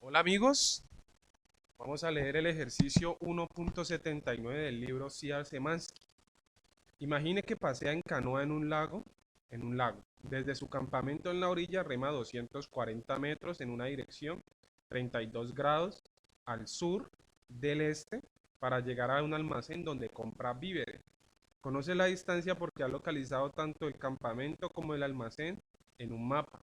Hola amigos, vamos a leer el ejercicio 1.79 del libro C.R. Semansky. Imagine que pasea en canoa en un lago. Desde su campamento en la orilla rema 240 metros en una dirección 32 grados al sur del este para llegar a un almacén donde compra víveres. Conoce la distancia porque ha localizado tanto el campamento como el almacén en un mapa.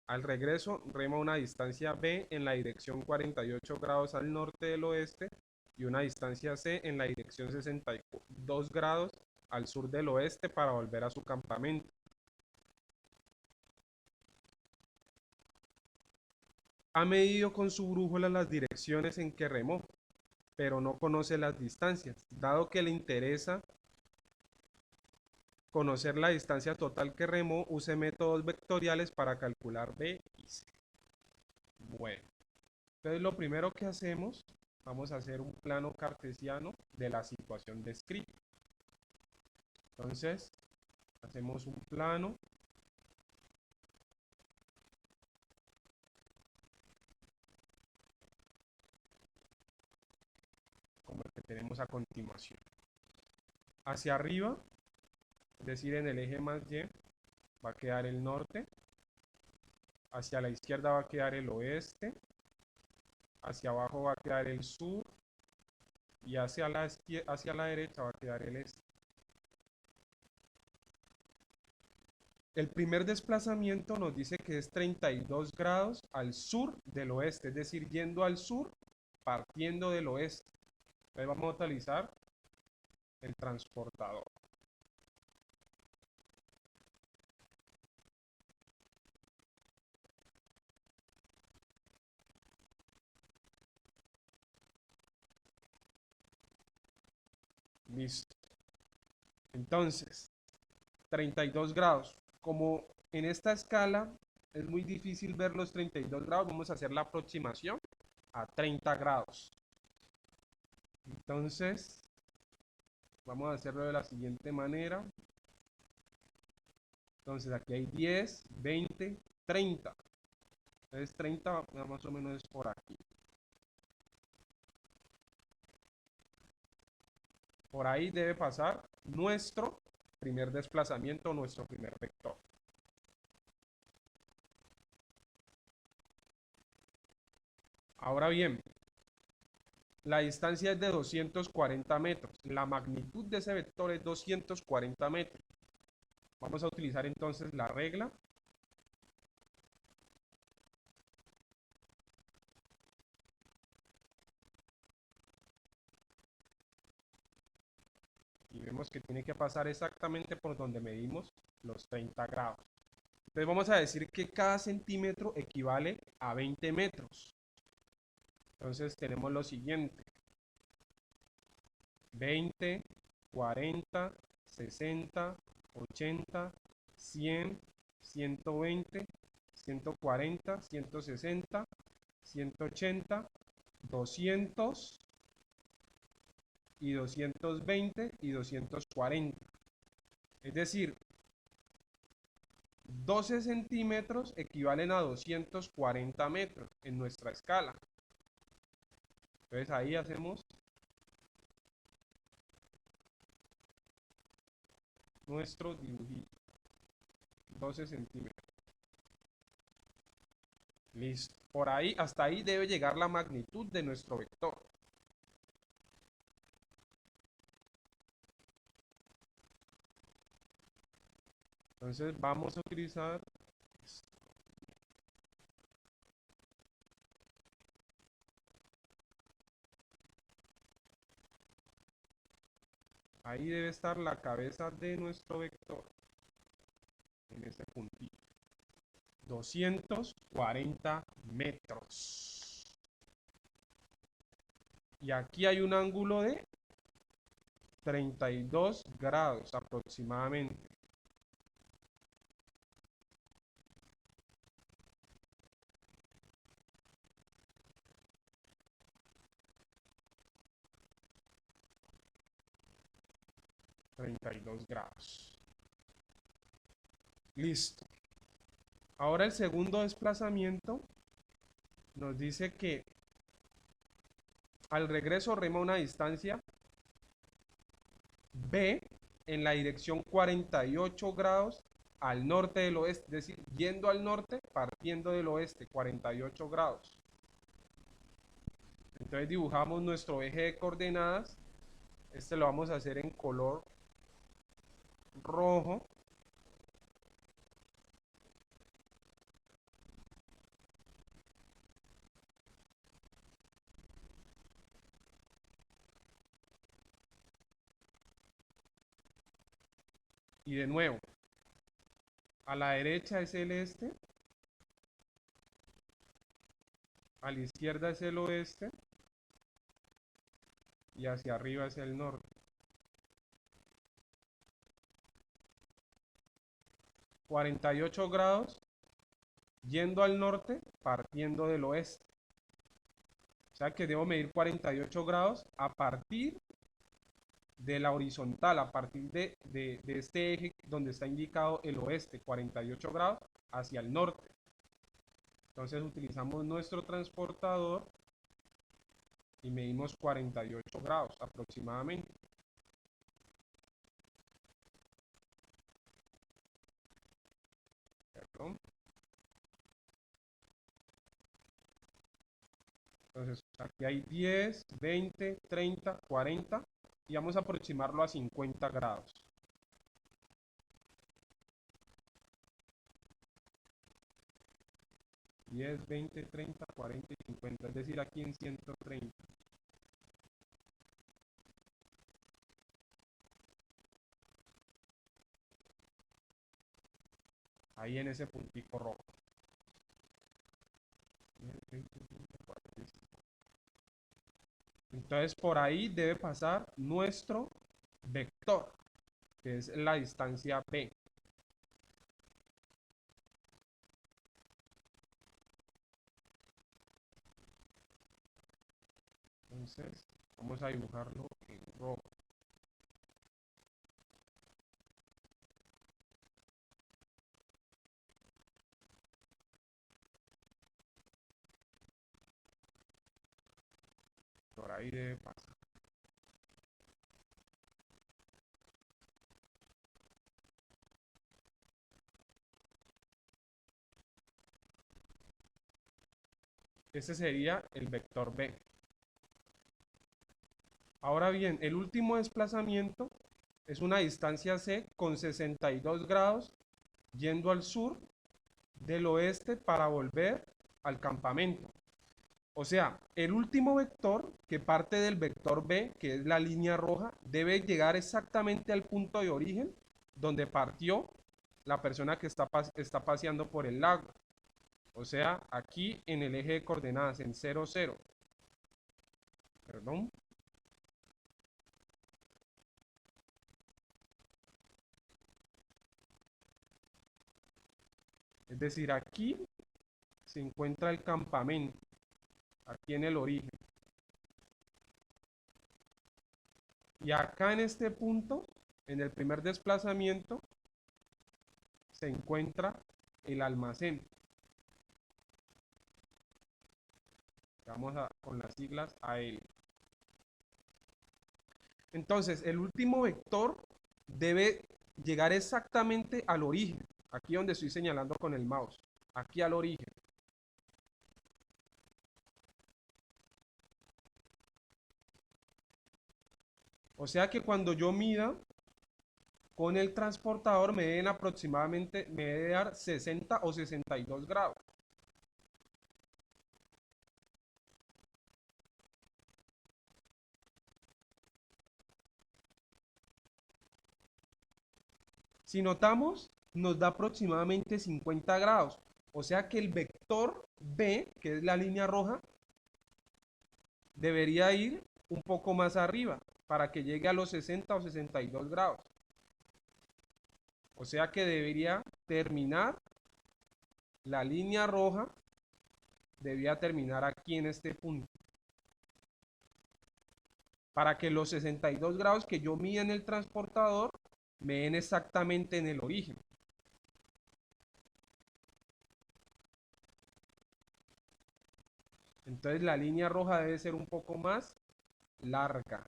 Al regreso, rema una distancia B en la dirección 48 grados al norte del oeste y una distancia C en la dirección 62 grados al sur del oeste para volver a su campamento. Ha medido con su brújula las direcciones en que remó, pero no conoce las distancias. Dado que le interesa conocer la distancia total que remó, use métodos vectoriales para calcular B y C. Bueno, entonces lo primero que hacemos, vamos a hacer un plano cartesiano de la situación descrita. Entonces, hacemos un plano como el que tenemos a continuación. Hacia arriba, es decir, en el eje más Y, va a quedar el norte. Hacia la izquierda va a quedar el oeste. Hacia abajo va a quedar el sur. Y hacia la derecha va a quedar el este. El primer desplazamiento nos dice que es 32 grados al sur del oeste, es decir, yendo al sur, partiendo del oeste. Entonces vamos a utilizar el transportador. Listo. Entonces, 32 grados. Como en esta escala es muy difícil ver los 32 grados, vamos a hacer la aproximación a 30 grados. Entonces, vamos a hacerlo de la siguiente manera. Entonces, aquí hay 10, 20, 30. Entonces, 30 más o menos es por aquí. Por ahí debe pasar nuestro primer desplazamiento, nuestro primer vector. Ahora bien, la distancia es de 240 metros. La magnitud de ese vector es 240 metros. Vamos a utilizar entonces la regla. Y vemos que tiene que pasar exactamente por donde medimos los 30 grados. Entonces vamos a decir que cada centímetro equivale a 20 metros. Entonces tenemos lo siguiente. 20, 40, 60, 80, 100, 120, 140, 160, 180, 200 y 220 y 240. Es decir, 12 centímetros equivalen a 240 metros en nuestra escala. Entonces ahí hacemos nuestro dibujito. 12 centímetros. Listo. Por ahí, hasta ahí debe llegar la magnitud de nuestro vector. Entonces vamos a utilizar esto. Ahí debe estar la cabeza de nuestro vector. En este puntito. 240 metros. Y aquí hay un ángulo de 32 grados aproximadamente. $32. Listo. Ahora el segundo desplazamiento nos dice que al regreso rema una distancia B en la dirección 48 grados al norte del oeste, es decir, yendo al norte, partiendo del oeste, 48 grados. Entonces dibujamos nuestro eje de coordenadas. Este lo vamos a hacer en color rojo. Y de nuevo, a la derecha es el este, a la izquierda es el oeste y hacia arriba es el norte. 48 grados yendo al norte, partiendo del oeste. O sea que debo medir 48 grados a partir de la horizontal, a partir de este eje donde está indicado el oeste, 48 grados hacia el norte. Entonces utilizamos nuestro transportador y medimos 48 grados aproximadamente. Perdón. Entonces aquí hay 10, 20, 30, 40 y vamos a aproximarlo a 50 grados. $10, 20, 30, 40 y 50, es decir, aquí en 130. Ahí en ese puntico rojo. 10, 20, 30, 40 y 50. Entonces por ahí debe pasar nuestro vector, que es la distancia B. Entonces vamos a dibujarlo en rojo. Por ahí debe pasar. Ese sería el vector B. Ahora bien, el último desplazamiento es una distancia C con 62 grados yendo al sur del oeste para volver al campamento. O sea, el último vector que parte del vector B, que es la línea roja, debe llegar exactamente al punto de origen donde partió la persona que está paseando por el lago. O sea, aquí en el eje de coordenadas, en 0, 0. Perdón. Es decir, aquí se encuentra el campamento, aquí en el origen. Y acá en este punto, en el primer desplazamiento, se encuentra el almacén. Vamos con las siglas AL. Entonces, el último vector debe llegar exactamente al origen, aquí donde estoy señalando con el mouse, aquí al origen. O sea que cuando yo mida con el transportador me deben aproximadamente, me debe dar 60 o 62 grados. Si notamos, nos da aproximadamente 50 grados. O sea que el vector B, que es la línea roja, debería ir un poco más arriba para que llegue a los 60 o 62 grados. O sea que debería terminar la línea roja, debía terminar aquí en este punto. Para que los 62 grados que yo mida en el transportador me den exactamente en el origen. Entonces la línea roja debe ser un poco más larga.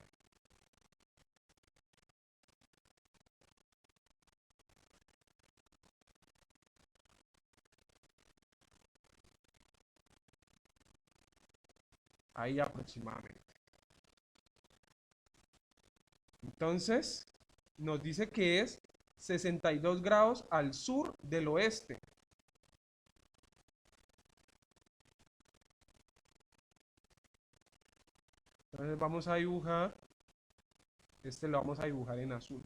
Ahí aproximadamente. Entonces, nos dice que es 62 grados al sur del oeste. Entonces vamos a dibujar, este lo vamos a dibujar en azul.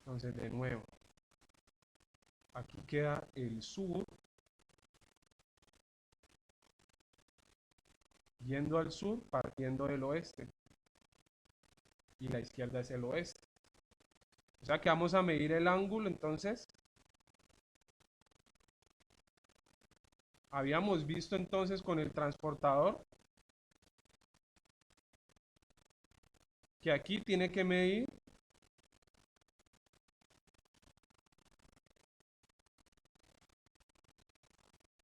Entonces de nuevo, aquí queda el sur, yendo al sur, partiendo del oeste. Y la izquierda es el oeste. O sea que vamos a medir el ángulo, entonces. Habíamos visto entonces con el transportador que aquí tiene que medir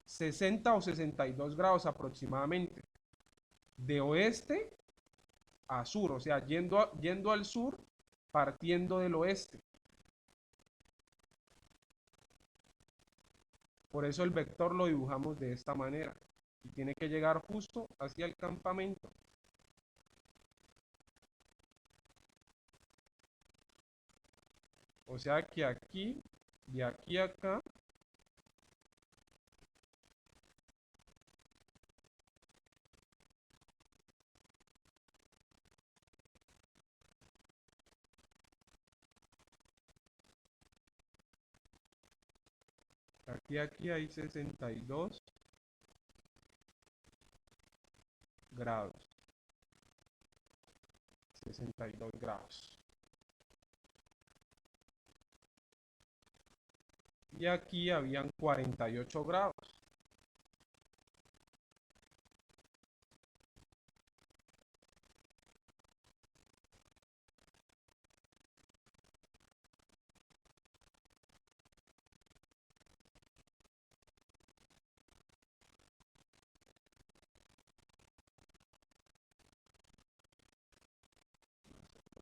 60 o 62 grados aproximadamente, de oeste a sur, o sea, yendo al sur, partiendo del oeste. Por eso el vector lo dibujamos de esta manera. Y tiene que llegar justo hacia el campamento. O sea que aquí, de aquí a acá, aquí a aquí hay 62 grados. 62 grados. Y aquí habían 48 grados.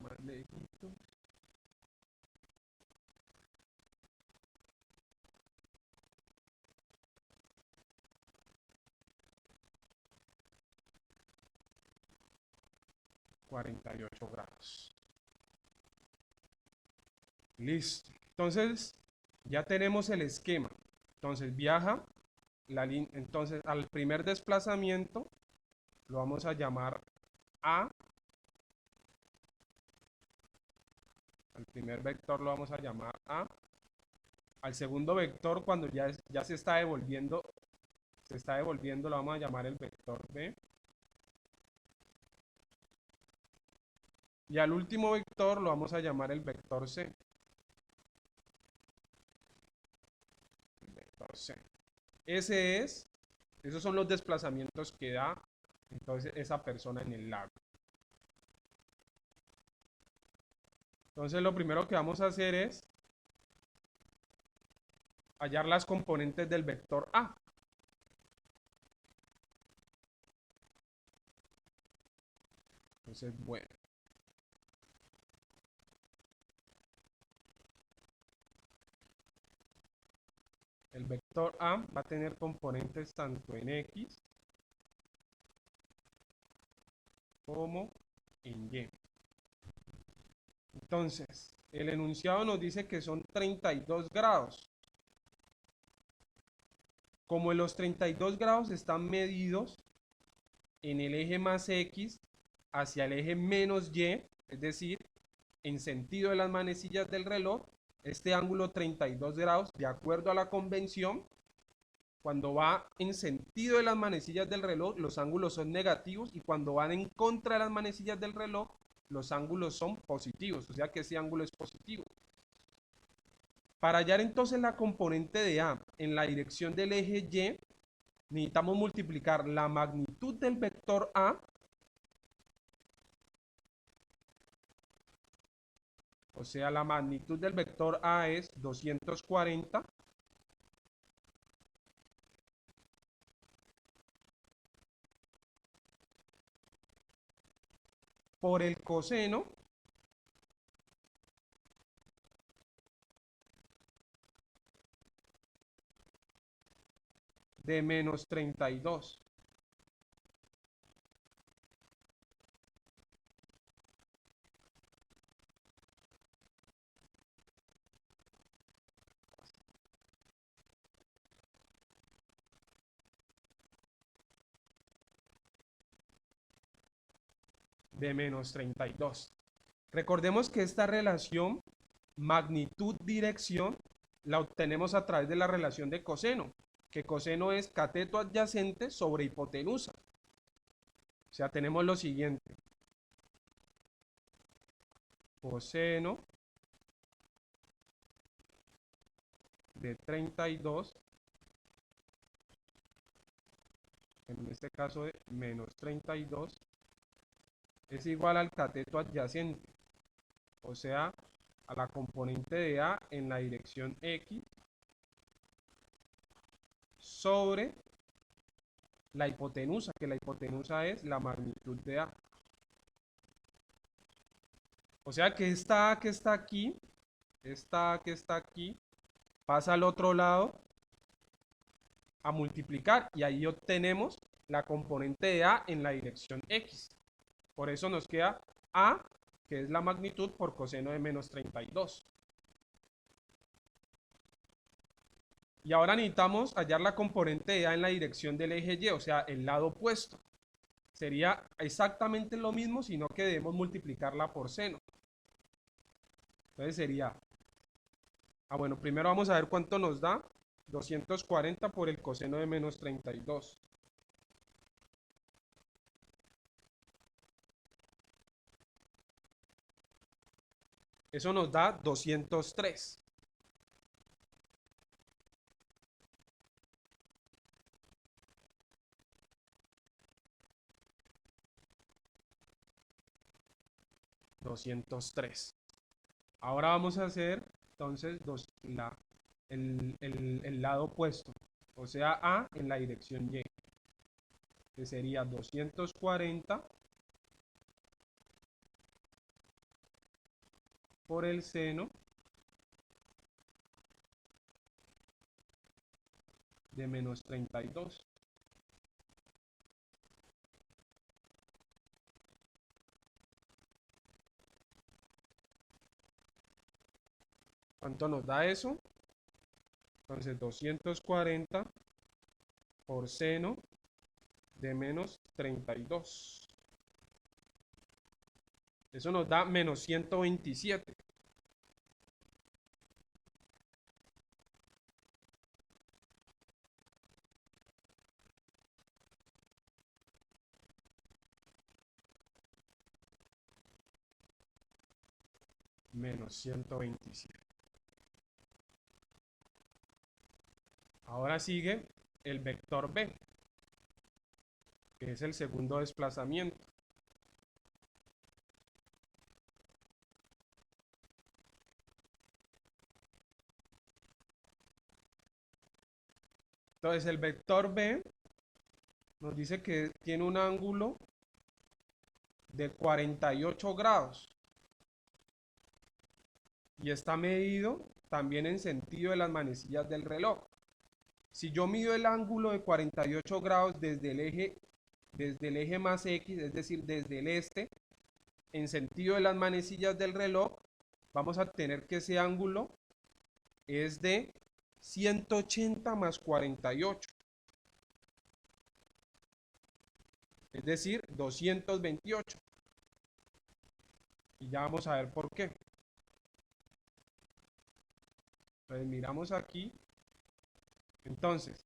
Más lejito. $48. Listo. Entonces, ya tenemos el esquema. Entonces, viaja la línea. Entonces, al primer desplazamiento lo vamos a llamar A. Al primer vector lo vamos a llamar A. Al segundo vector, cuando ya se está devolviendo, lo vamos a llamar el vector B. Y al último vector lo vamos a llamar el vector C. El vector C. Esos son los desplazamientos que da entonces esa persona en el lago. Entonces lo primero que vamos a hacer es hallar las componentes del vector A. Entonces, bueno. El vector A va a tener componentes tanto en X como en Y. Entonces, el enunciado nos dice que son 32 grados. Como los 32 grados están medidos en el eje más X hacia el eje menos Y, es decir, en sentido de las manecillas del reloj, este ángulo 32 grados, de acuerdo a la convención, cuando va en sentido de las manecillas del reloj, los ángulos son negativos, y cuando van en contra de las manecillas del reloj, los ángulos son positivos, o sea que ese ángulo es positivo. Para hallar entonces la componente de A en la dirección del eje Y, necesitamos multiplicar la magnitud del vector A, o sea, la magnitud del vector A es 240 por el coseno de menos 32. De menos 32. Recordemos que esta relación magnitud-dirección la obtenemos a través de la relación de coseno, que coseno es cateto adyacente sobre hipotenusa. O sea, tenemos lo siguiente. Coseno de 32, en este caso de menos 32, es igual al cateto adyacente, o sea, a la componente de A en la dirección X sobre la hipotenusa, que la hipotenusa es la magnitud de A. O sea que esta A que está aquí, esta A que está aquí, pasa al otro lado a multiplicar y ahí obtenemos la componente de A en la dirección X. Por eso nos queda A, que es la magnitud por coseno de menos 32. Y ahora necesitamos hallar la componente de A en la dirección del eje Y, o sea, el lado opuesto. Sería exactamente lo mismo, sino que debemos multiplicarla por seno. Entonces sería, bueno, primero vamos a ver cuánto nos da. 240 por el coseno de menos 32. Eso nos da 203. Ahora vamos a hacer entonces el lado opuesto, o sea, A en la dirección Y, que sería 240 por el seno de menos 32. ¿Cuánto nos da eso? Entonces 240 por seno de menos 32. Eso nos da menos 127. Menos 127. Ahora sigue el vector B, que es el segundo desplazamiento. Entonces el vector B nos dice que tiene un ángulo de 48 grados y está medido también en sentido de las manecillas del reloj. Si yo mido el ángulo de 48 grados desde el eje más X, es decir, desde el este, en sentido de las manecillas del reloj, vamos a tener que ese ángulo es de 180 más 48. Es decir, 228. Y ya vamos a ver por qué. Entonces miramos aquí. Entonces,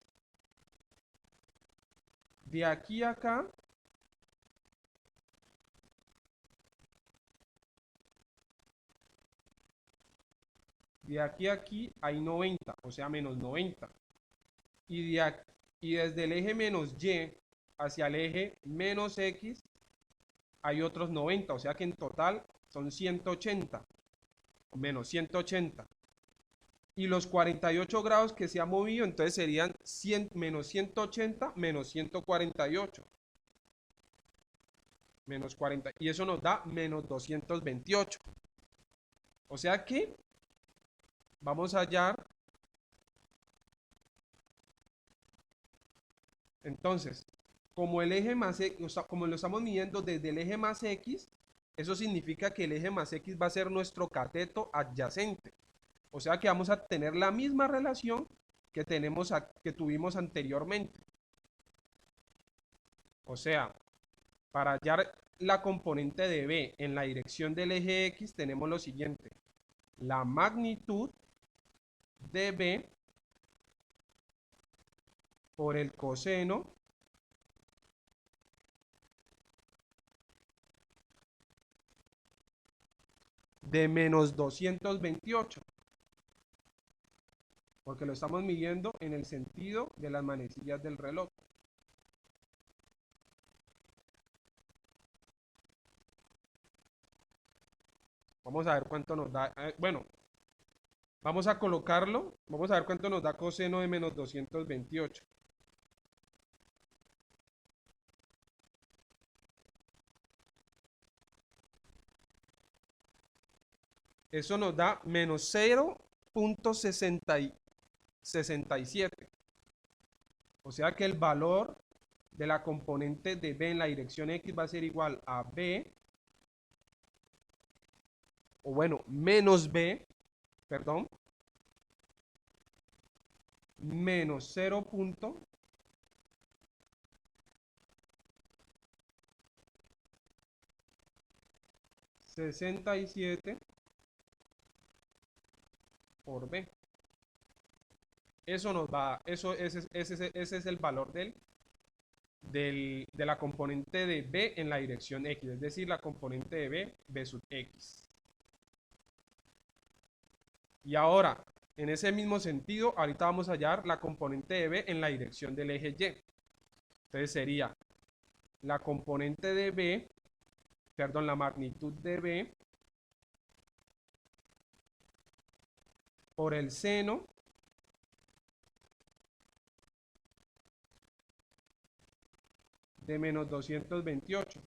de aquí a acá, de aquí a aquí hay 90, o sea, menos 90. Y Y desde el eje menos y hacia el eje menos x hay otros 90, o sea que en total son 180 menos 180. Y los 48 grados que se ha movido, entonces serían 100, menos 180 menos 148. Menos 40. Y eso nos da menos 228. O sea que vamos a hallar. Entonces, como el eje más X, o sea, como lo estamos midiendo desde el eje más X, eso significa que el eje más X va a ser nuestro cateto adyacente. O sea que vamos a tener la misma relación que que tuvimos anteriormente. O sea, para hallar la componente de B en la dirección del eje X tenemos lo siguiente. La magnitud de B por el coseno de menos 228. Porque lo estamos midiendo en el sentido de las manecillas del reloj. Vamos a ver cuánto nos da. Bueno, vamos a colocarlo. Vamos a ver cuánto nos da coseno de menos 228. Eso nos da menos 0.67. O sea que el valor de la componente de B en la dirección X va a ser igual a B, o bueno, menos B, perdón, menos 0.67 por B. Eso nos va, ese es el valor de la componente de B en la dirección X, es decir, la componente de B, B sub X. Y ahora, en ese mismo sentido, ahorita vamos a hallar la componente de B en la dirección del eje Y. Entonces sería la componente de B, perdón, la magnitud de B por el seno de menos 228.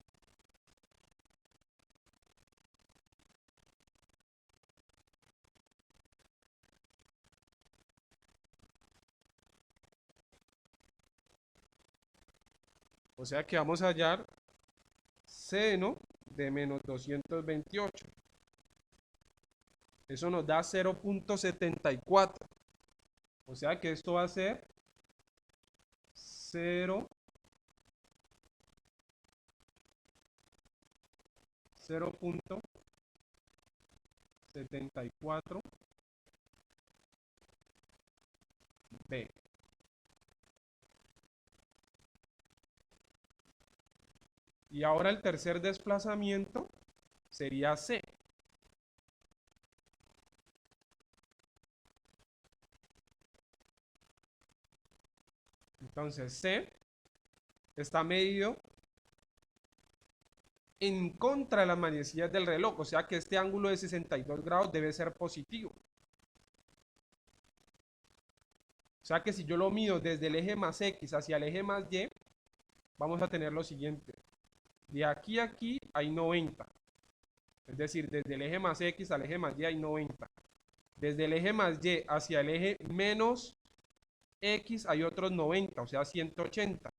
O sea que vamos a hallar seno de menos 228. Eso nos da 0.74. O sea que esto va a ser 0.74 B. Y ahora el tercer desplazamiento sería C. Entonces C está medido en contra de las manecillas del reloj, o sea que este ángulo de 62 grados debe ser positivo. O sea que si yo lo mido desde el eje más X hacia el eje más Y, vamos a tener lo siguiente. De aquí a aquí hay 90. Es decir, desde el eje más X al eje más Y hay 90. Desde el eje más Y hacia el eje menos X hay otros 90, o sea 180.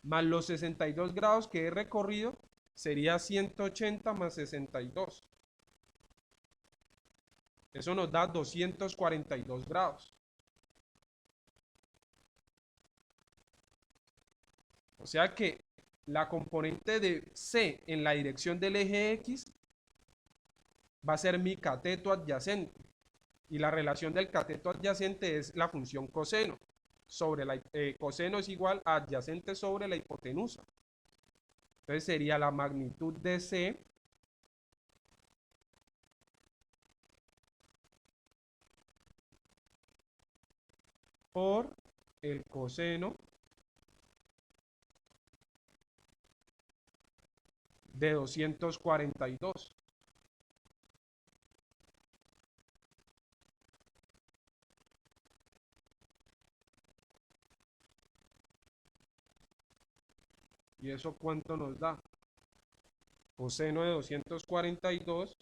Más los 62 grados que he recorrido, sería 180 más 62. Eso nos da 242 grados. O sea que la componente de C en la dirección del eje X va a ser mi cateto adyacente. Y la relación del cateto adyacente es la función coseno. Coseno es igual a adyacente sobre la hipotenusa. Entonces sería la magnitud de C por el coseno de 242. ¿Y eso cuánto nos da? Coseno de 242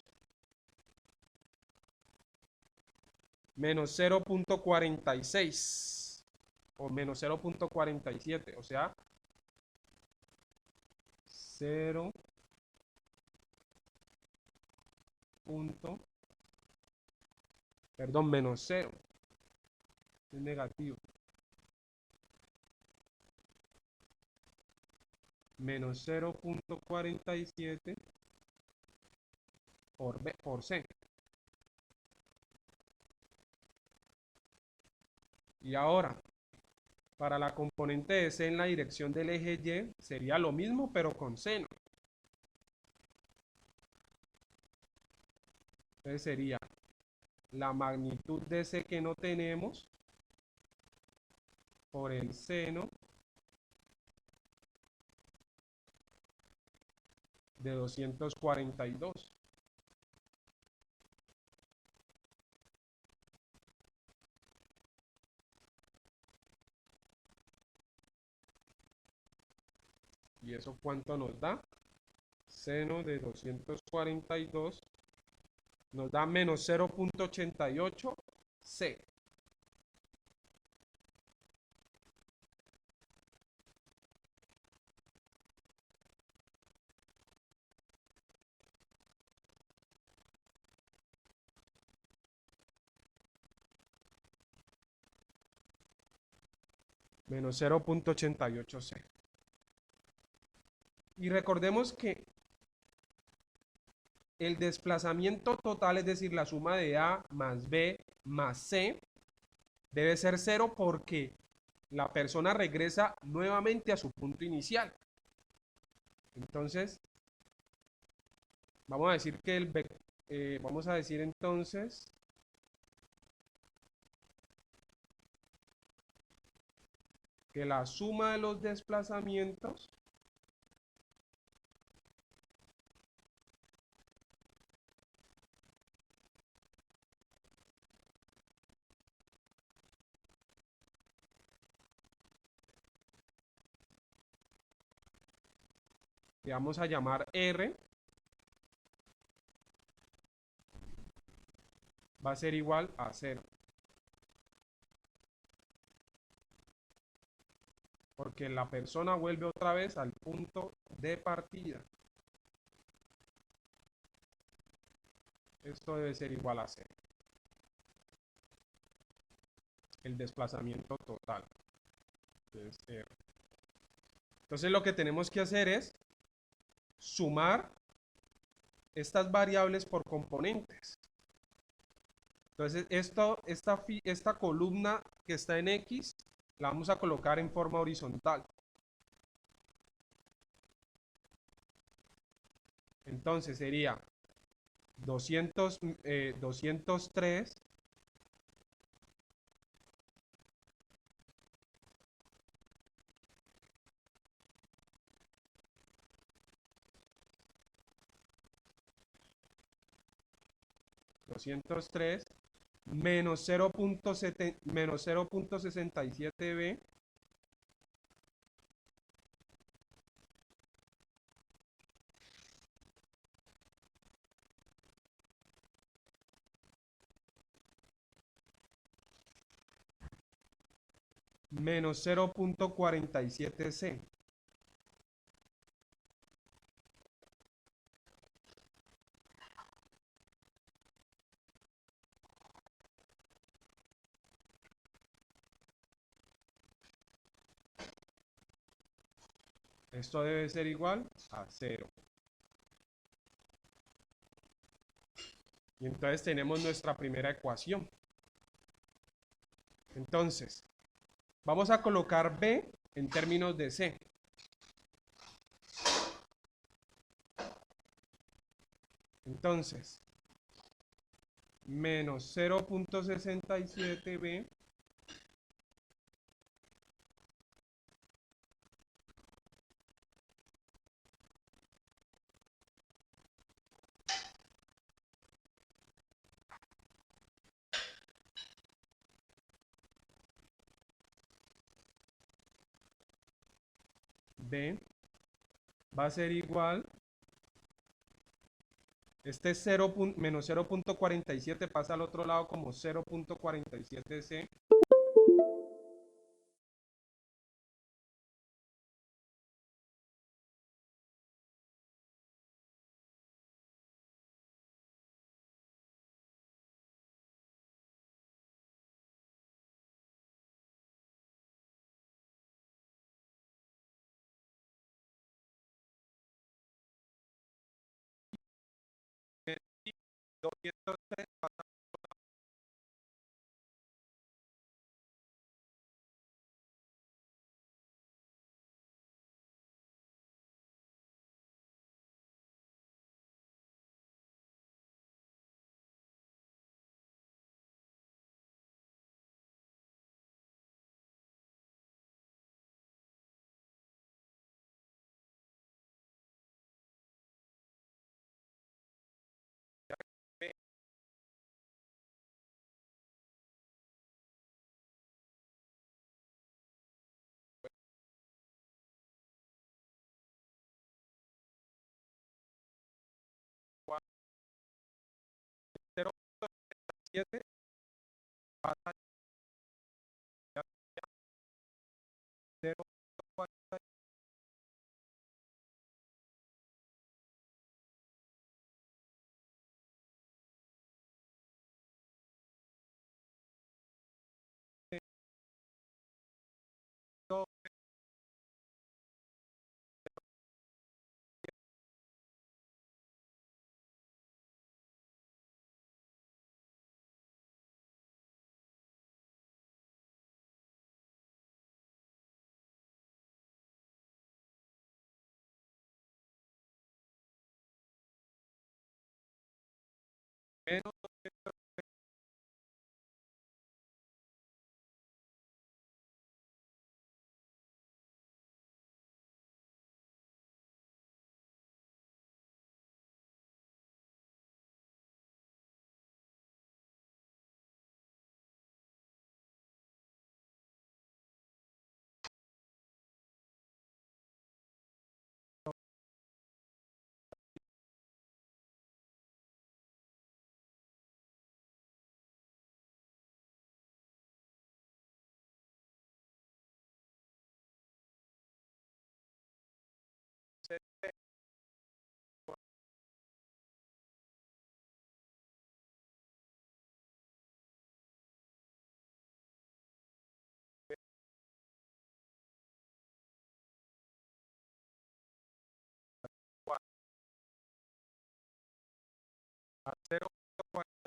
menos 0.46 o menos 0.47, o sea, 0. Perdón, menos 0. Es negativo. Menos 0.47 por C. Y ahora, para la componente de C en la dirección del eje Y, sería lo mismo, pero con seno. Entonces sería la magnitud de C que no tenemos por el seno de 242. ¿Y eso cuánto nos da? Seno de 242 nos da menos 0.88 C. Menos 0.88 C. Y recordemos que el desplazamiento total, es decir, la suma de A más B más C, debe ser 0 porque la persona regresa nuevamente a su punto inicial. Entonces, vamos a decir que vamos a decir entonces que la suma de los desplazamientos que vamos a llamar R va a ser igual a 0. Porque la persona vuelve otra vez al punto de partida. Esto debe ser igual a 0. El desplazamiento total. Entonces lo que tenemos que hacer es sumar estas variables por componentes. Entonces esta columna que está en X la vamos a colocar en forma horizontal. Entonces sería 203 menos 0.67b menos 0.47c. Esto debe ser igual a 0. Y entonces tenemos nuestra primera ecuación. Entonces, vamos a colocar B en términos de C. Entonces, menos 0.67b B va a ser igual, este es 0 menos 0,47 pasa al otro lado como 0,47C. Y 203 pasa B. Igual 0,7 pasa a 0,47. Menos a 0,47.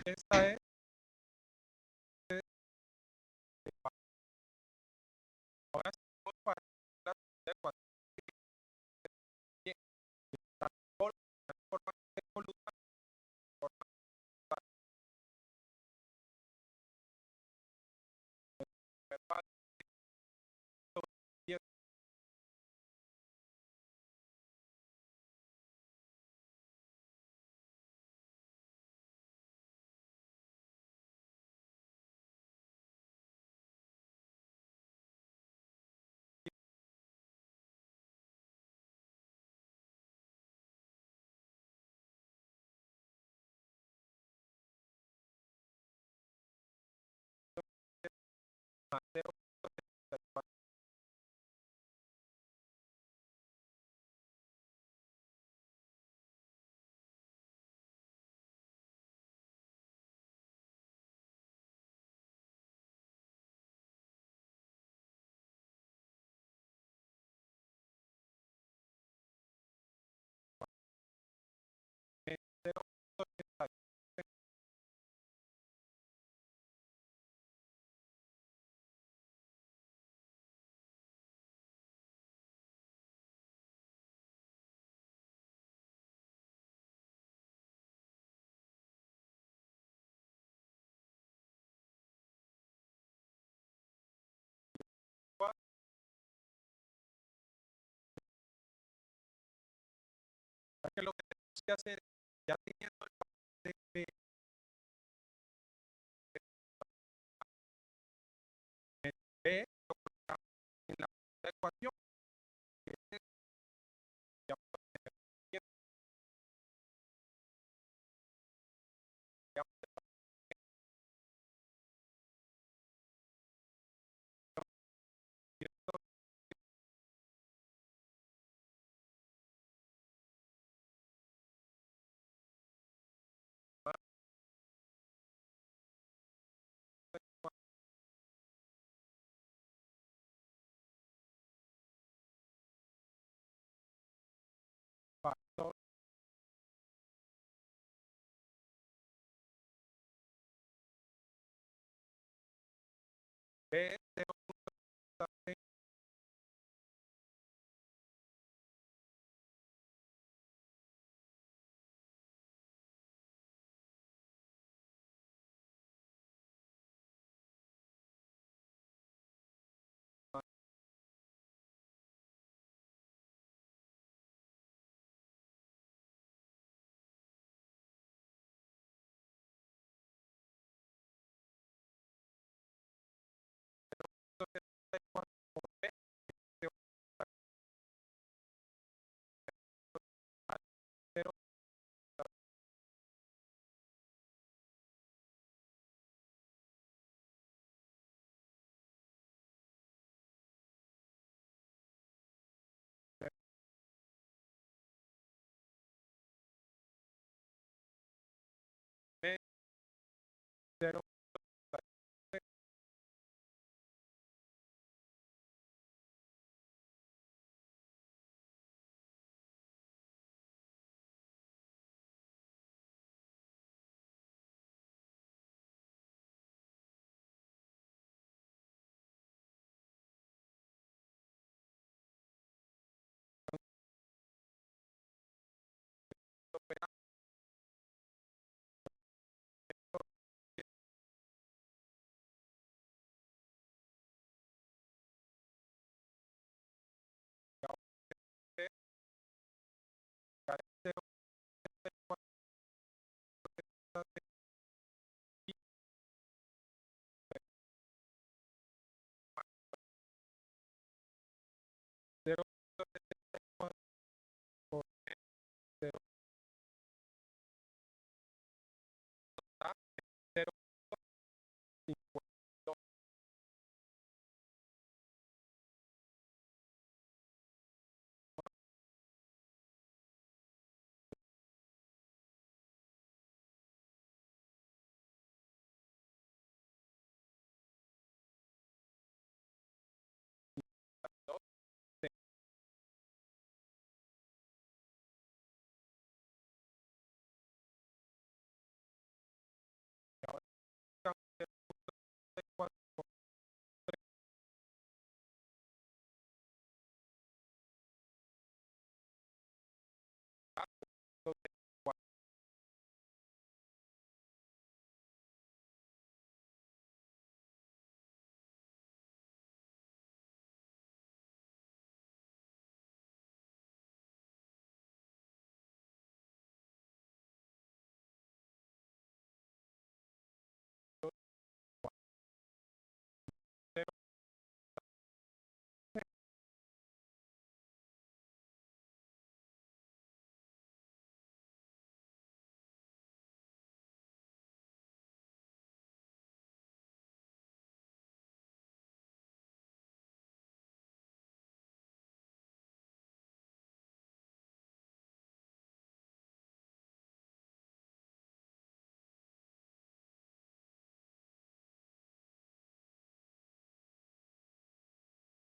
Esta es ahora estamos para la de cuatro. Bien, está por forma de columna, forma verbal, más 0,74. Que lo que tenemos que hacer, ya teniendo el parte B en la ecuación, ya factor B cero cero cero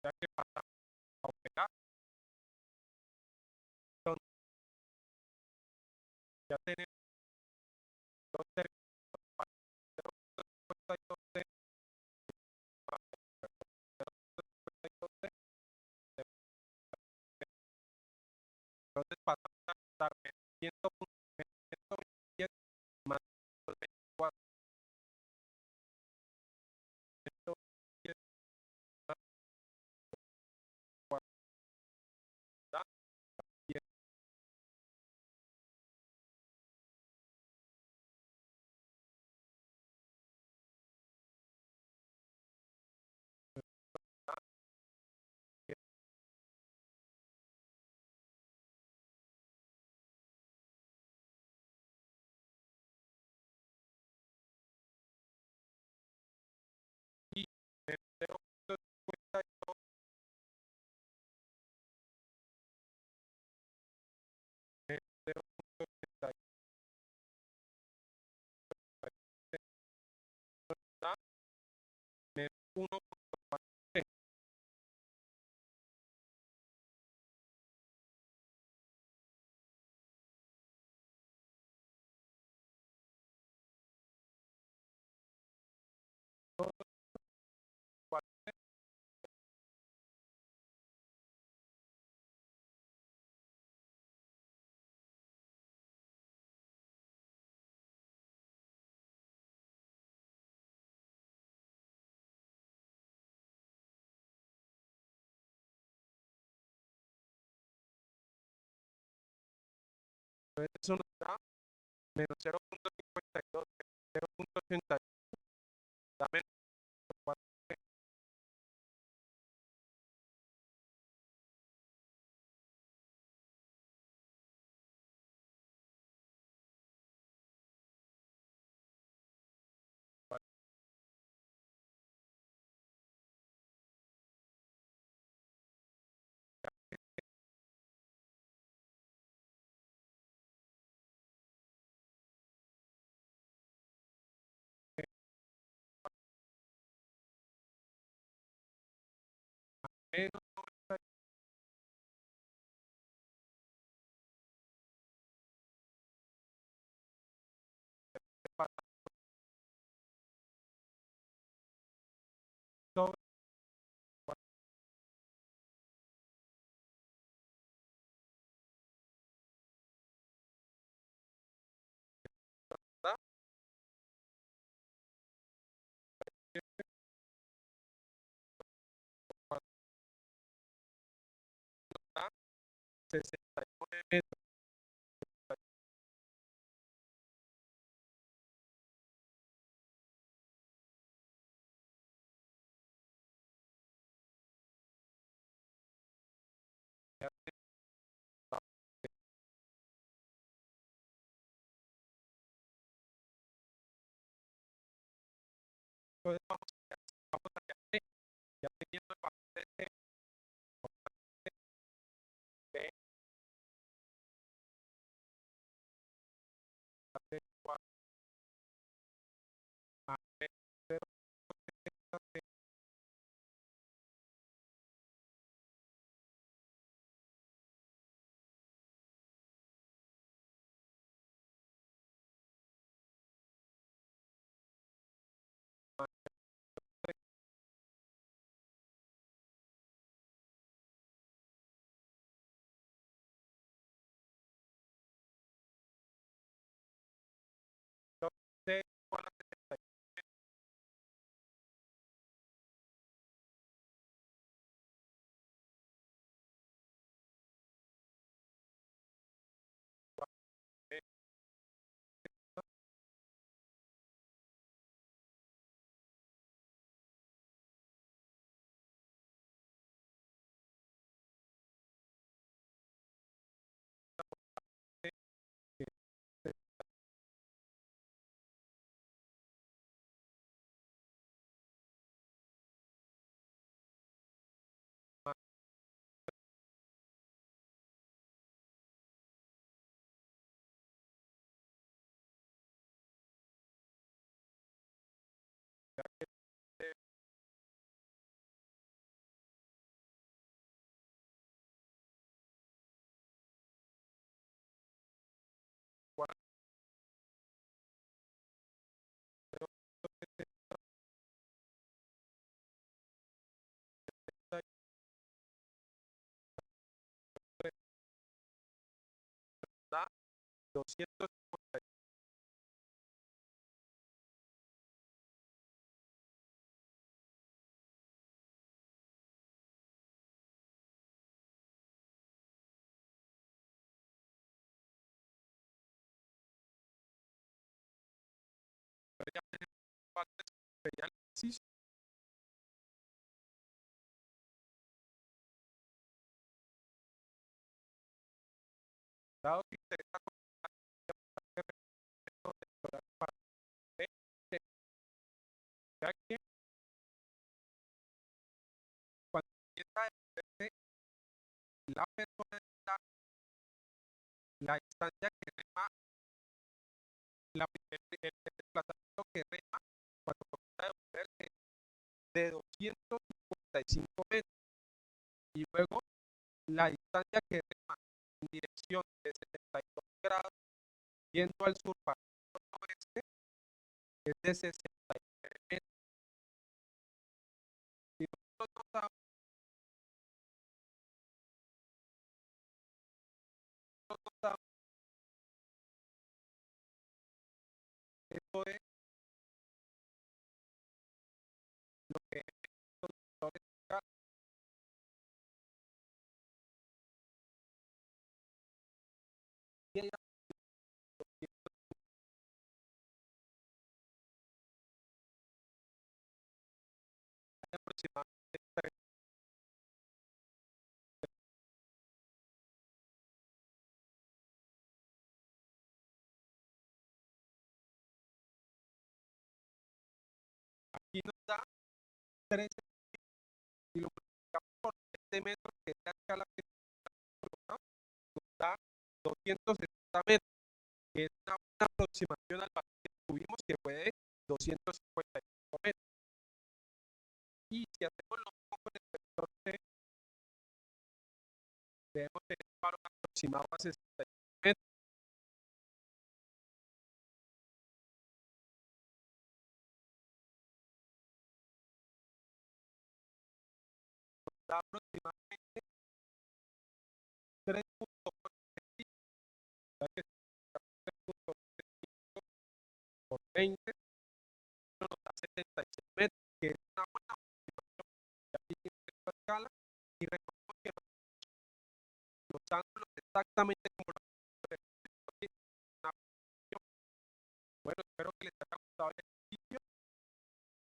ya que pasa a operar. Entonces, ya tenemos dos términos para hacer respuesta y dos términos para hacer respuesta y dos términos. Entonces pasamos a contar 127 más 24. 127 más 4 da 10. Y en 0.52 en 0.52 da menos 1.43. Entonces eso nos da menos 0.52, 0.80, da menos 4. Menos sobre da, da 69 metros. Entonces vamos allá, ya teniendo el valor de C, B, de 4 más B, 0, 250. Ya tenemos el ejercicio. Dado que interesa para ver, ya que cuando empieza a ejercerse la persona, la instancia que rema, el desplazamiento que rema, cuando comienza a devolverse de 255 metros, y luego la distancia que rema en dirección de 72 grados, yendo al sur para el oeste, es de 69 metros. Si nosotros notamos esto es lo que los autores aproximadamente. Aquí nos da 13, y lo multiplicamos por 7 metros, que es la escala que nos da 270 metros, que es una buena aproximación al valor que tuvimos, que fue de 255 metros. Y si hacemos lo mismo con el vector C, debemos tener un valor aproximado a 65 metros. Da aproximadamente 3.8, ya que 3.8 por 20 nos da 76 metros, que es una buena aproximación. Ya hicimos esta escala y recordemos que los ángulos exactamente como los de una aproximación. Bueno, espero que les haya gustado el ejercicio.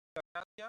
Muchas gracias.